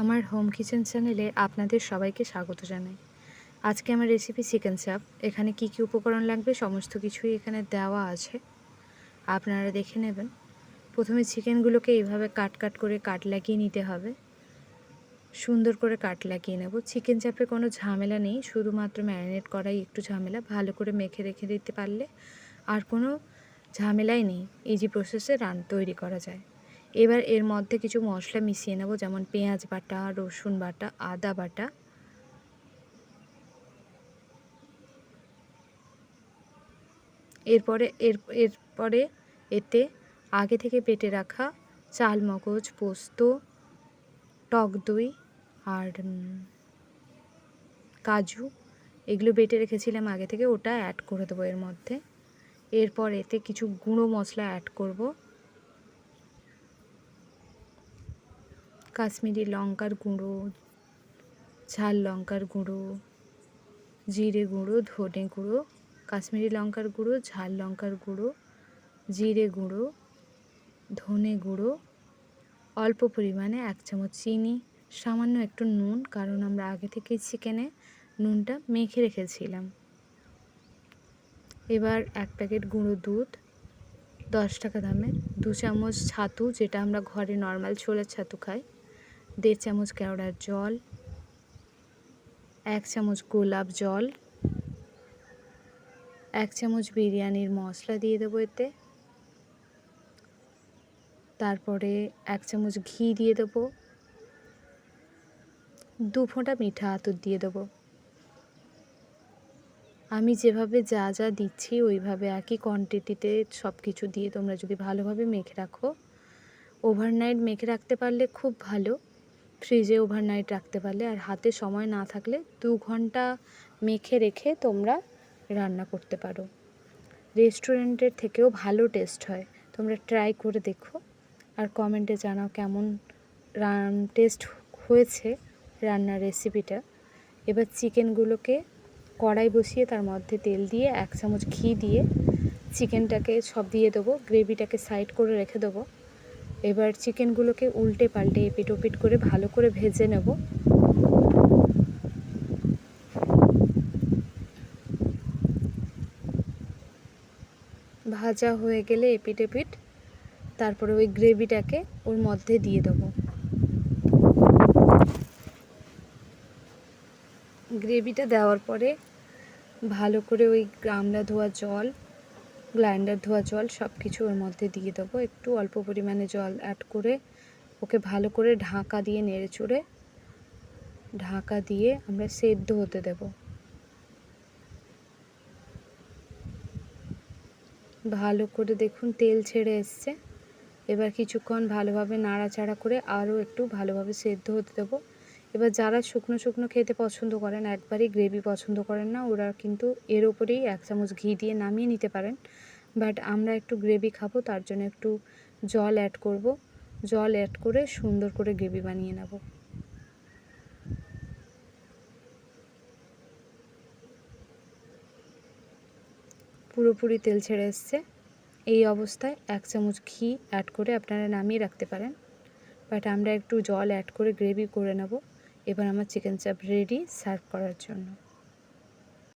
আমার home kitchen চ্যানেলে আপনাদের সবাইকে স্বাগত জানাই। আজকে আমার রেসিপি চিকেন চাপ। এখানে কি কি উপকরণ লাগবে সমস্ত কিছুই এখানে দেওয়া আছে, আপনারা দেখে নেবেন। প্রথমে চিকেনগুলোকে এইভাবে কাট করে কাট লাগিয়ে নিতে হবে। সুন্দর করে কাট লাগিয়ে নেব। চিকেন চাপে কোনো ঝামেলা নেই, শুধুমাত্র ম্যারিনেট করাই একটু ঝামেলা। ভালো করে মেখে রেখে দিতে পারলে আর কোনো ঝামেলাই নেই, ইজি প্রসেসে তৈরি করা যায়। এবার এর মধ্যে কিছু মশলা মিশিয়ে নেব, যেমন পেঁয়াজ বাটা, রসুন বাটা, আদা বাটা, এরপরে এতে আগে থেকে বেটে রাখা চাল মগজ, পোস্ত, টক দই আর কাজু, এগুলো বেটে রেখেছিলাম আগে থেকে, ওটা অ্যাড করে দেবো এর মধ্যে। এরপর এতে কিছু গুঁড়ো মশলা অ্যাড করব, কাশ্মীরি লঙ্কার গুঁড়ো, ঝাল লঙ্কার গুঁড়ো, জিরে গুঁড়ো, ধনে গুঁড়ো, কাশ্মীরি লঙ্কার গুঁড়ো, ঝাল লঙ্কার গুঁড়ো, জিরে গুঁড়ো, ধনে গুঁড়ো, অল্প পরিমাণে 1 চামচ চিনি, সামান্য একটু নুন, কারণ আমরা আগে থেকেই চিকেনে নুনটা মেখে রেখেছিলাম। এবার 1 প্যাকেট গুঁড়ো দুধ 10 টাকা দামের, 2 চামচ ছাতু, যেটা আমরা ঘরে নর্মাল ছোলার ছাতু খাই, 1.5 চামচ কেওড়ার জল, 1 চামচ গোলাপ জল, 1 চামচ বিরিয়ানির মশলা দিয়ে দেবো এতে। তারপরে 1 চামচ ঘি দিয়ে দেবো, 2 ফোঁটা মিঠা আতর দিয়ে দেবো। আমি যেভাবে যা যা দিচ্ছি ওইভাবে একই কোয়ান্টিটিতে সব কিছু দিয়ে তোমরা যদি ভালোভাবে মেখে রাখো, ওভারনাইট মেখে রাখতে পারলে খুব ভালো, ফ্রিজে ওভারনাইট রাখতে পারলে, আর হাতে সময় না থাকলে 2 ঘন্টা মেখে রেখে তোমরা রান্না করতে পারো। রেস্টুরেন্টের থেকেও ভালো টেস্ট হয়, তোমরা ট্রাই করে দেখো আর কমেন্টে জানাও কেমন টেস্ট হয়েছে রান্নার রেসিপিটা। এবার চিকেনগুলোকে কড়াই বসিয়ে তার মধ্যে তেল দিয়ে 1 চামচ ঘি দিয়ে চিকেনটাকে সব দিয়ে দেবো, গ্রেভিটাকে সাইড করে রেখে দেবো। এবার চিকেনগুলোকে উল্টে পাল্টে এপিট ওপিট করে ভালো করে ভেজে নেব। ভাজা হয়ে গেলে এপিট এপিট তারপরে ওই গ্রেভিটাকে ওর মধ্যে দিয়ে দেবো। গ্রেভিটা দেওয়ার পরে ভালো করে ওই গামলা ধোয়া জল, গ্রাইন্ডার ধোয়া জল সব কিছু ওর মধ্যে দিয়ে দেবো। একটু অল্প পরিমাণে জল অ্যাড করে ওকে ভালো করে ঢাকা দিয়ে নেড়েচড়ে ঢাকা দিয়ে আমরা সেদ্ধ হতে দেব। ভালো করে দেখুন তেল ছেড়ে এসছে। এবার কিছুক্ষণ ভালোভাবে নাড়াচাড়া করে আরও একটু ভালোভাবে সেদ্ধ হতে দেবো। এবার যারা শুকনো শুকনো খেতে পছন্দ করেন, একবারই গ্রেভি পছন্দ করেন না, ওরা কিন্তু এর ওপরেই 1 চামচ ঘি দিয়ে নামিয়ে নিতে পারেন। বাট আমরা একটু গ্রেভি খাবো, তার জন্য একটু জল অ্যাড করব। জল অ্যাড করে সুন্দর করে গ্রেভি বানিয়ে নেব। পুরোপুরি তেল ছেড়ে এসছে। এই অবস্থায় 1 চামচ ঘি অ্যাড করে আপনারা নামিয়ে রাখতে পারেন, বাট আমরা একটু জল অ্যাড করে গ্রেভি করে নেব। এবার আমার চিকেন চাপ রেডি সার্ভ করার জন্য।